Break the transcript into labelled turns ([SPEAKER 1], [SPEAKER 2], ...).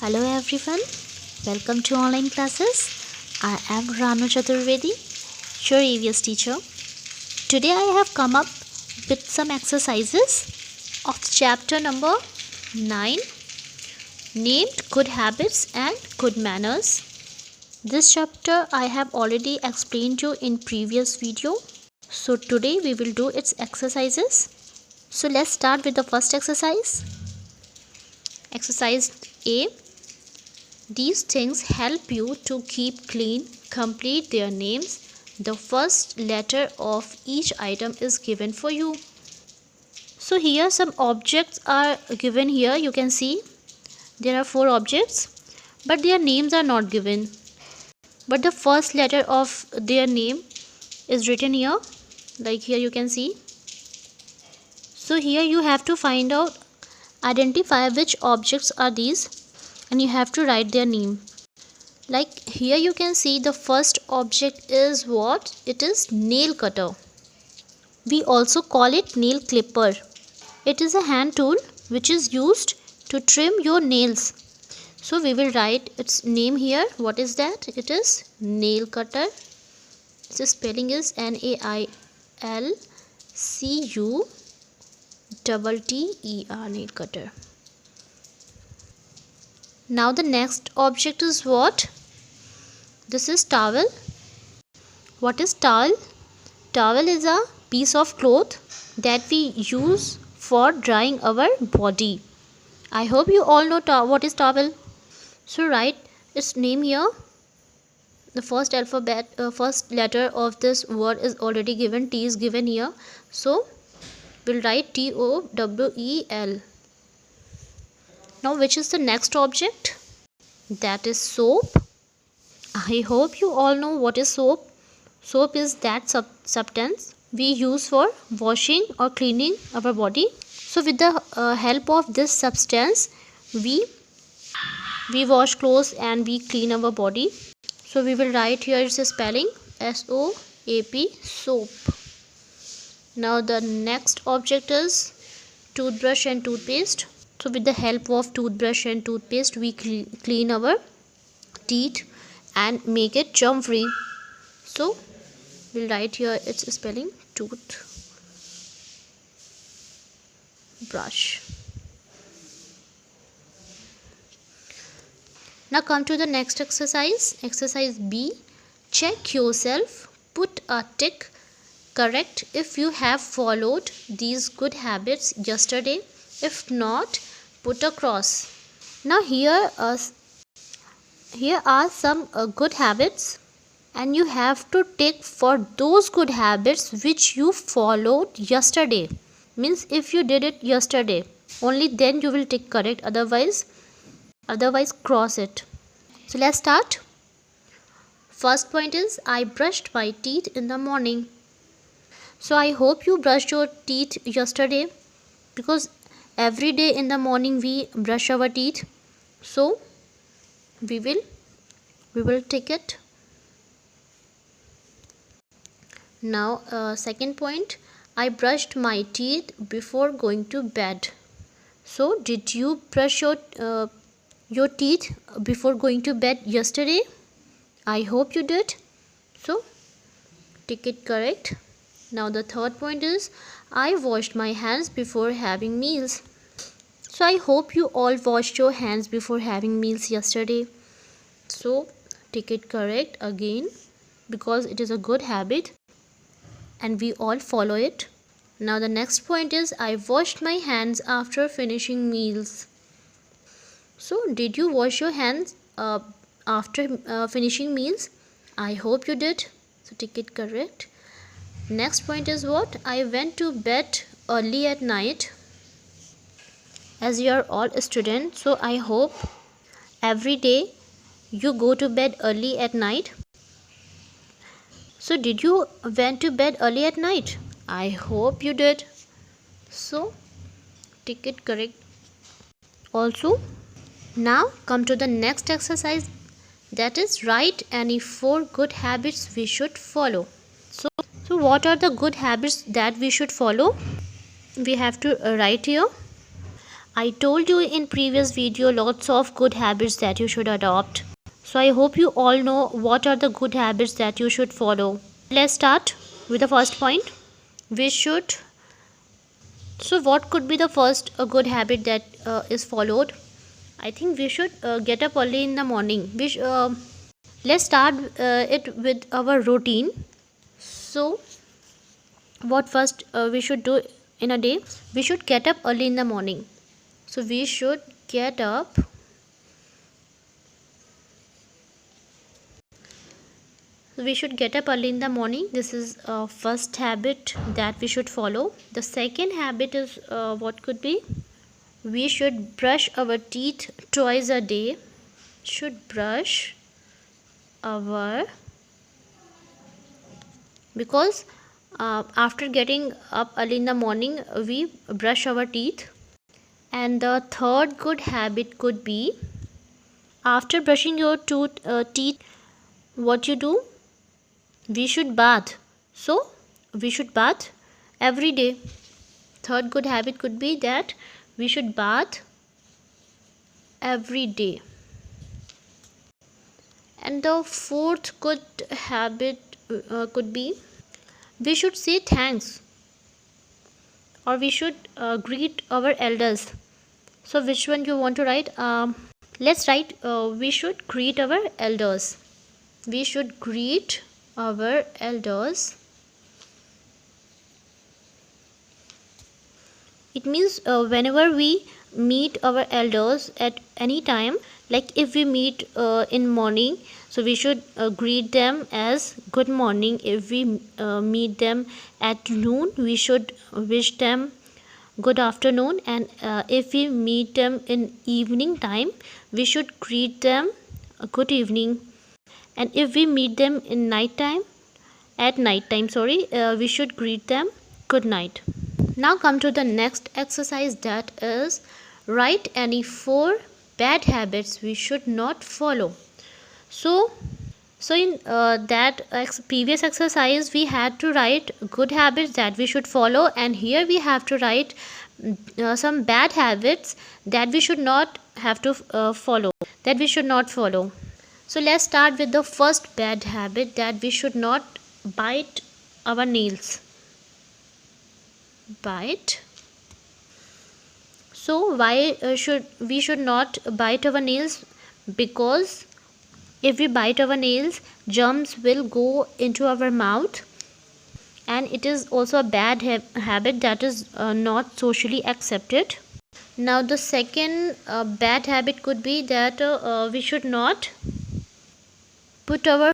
[SPEAKER 1] Hello everyone, welcome to online classes. I am Ranu Chaturvedi, your EVS teacher. Today I have come up with some exercises of chapter number 9, named Good Habits and Good Manners. This chapter I have already explained you in previous video. So today we will do its exercises. So let's start with the first exercise. Exercise A. These things help you to keep clean. Complete their names. The first letter of each item is given for you. So here some objects are given here. You can see there are 4 objects, but their names are not given. But the first letter of their name is written here. Like here you can see. So here you have to find out, identify which objects are these, and you have to write their name. Like here you can see the first object is what? It is nail cutter. We also call it nail clipper. It is a hand tool which is used to trim your nails. So we will write its name here. What is that? It is nail cutter. The spelling is NAILCUTTER, nail cutter. Now the next object is what? This is towel. What is towel? Towel is a piece of cloth that we use for drying our body. I hope you all know what is towel. So write its name here. The first letter of this word is already given. T is given here. So we'll write TOWEL. Now which is the next object? That is soap. I hope you all know what is soap. Soap is that substance we use for washing or cleaning our body. So with the help of this substance we wash clothes and we clean our body. So we will write here its spelling SOAP, soap. Now the next object is toothbrush and toothpaste. So with the help of toothbrush and toothpaste we clean our teeth and make it germ free. So we'll write here its spelling toothbrush. Now come to the next exercise. Exercise B. Check yourself. Put a tick. Correct if you have followed these good habits yesterday. If not, put a cross. Now here are some good habits, and you have to tick for those good habits which you followed yesterday. Means if you did it yesterday, only then you will tick correct. Otherwise cross it. So let's start. First point is I brushed my teeth in the morning. So I hope you brushed your teeth yesterday, because every day in the morning we brush our teeth. So we will tick it. Now second point, I brushed my teeth before going to bed. So did you brush your teeth before going to bed yesterday? I hope you did. So tick it correct. Now the third point is I washed my hands before having meals. So I hope you all washed your hands before having meals yesterday. So tick it correct again, because it is a good habit and we all follow it. Now the next point is I washed my hands after finishing meals. So did you wash your hands after finishing meals? I hope you did. So tick it correct. Next point is what? I went to bed early at night. As you are all students, so I hope every day you go to bed early at night. So did you went to bed early at night? I hope you did. So tick it correct also. Now come to the next exercise, that is write any 4 good habits we should follow. So what are the good habits that we should follow? We have to write here. I told you in previous video lots of good habits that you should adopt. So I hope you all know what are the good habits that you should follow. Let's start with the first point. We should. So what could be the first good habit that is followed? I think we should get up early in the morning. Let's start it with our routine. So what first we should do in a day? We should get up early in the morning. So we should get up early in the morning. This is first habit that we should follow. The second habit is what could be? We should brush our teeth twice a day. Because after getting up early in the morning, we brush our teeth. And the third good habit could be, after brushing your teeth, what you do? We should bath. So we should bath every day. Third good habit could be that we should bath every day. And the fourth good habit could be, we should say thanks, or we should greet our elders. So which one you want to write? Let's write we should greet our elders. We should greet our elders. It means whenever we meet our elders at any time, like if we meet in morning, so we should greet them as good morning. If we meet them at noon, we should wish them good afternoon. And if we meet them in evening time, we should greet them good evening. And if we meet them in night time, we should greet them good night. Now come to the next exercise, that is write any 4 bad habits we should not follow. So in that previous exercise we had to write good habits that we should follow, and here we have to write some bad habits that we should not follow. So let's start with the first bad habit, that we should not bite our nails. So why should we not bite our nails? Because if we bite our nails, germs will go into our mouth, and it is also a bad habit that is not socially accepted. Now the second bad habit could be that we should not put our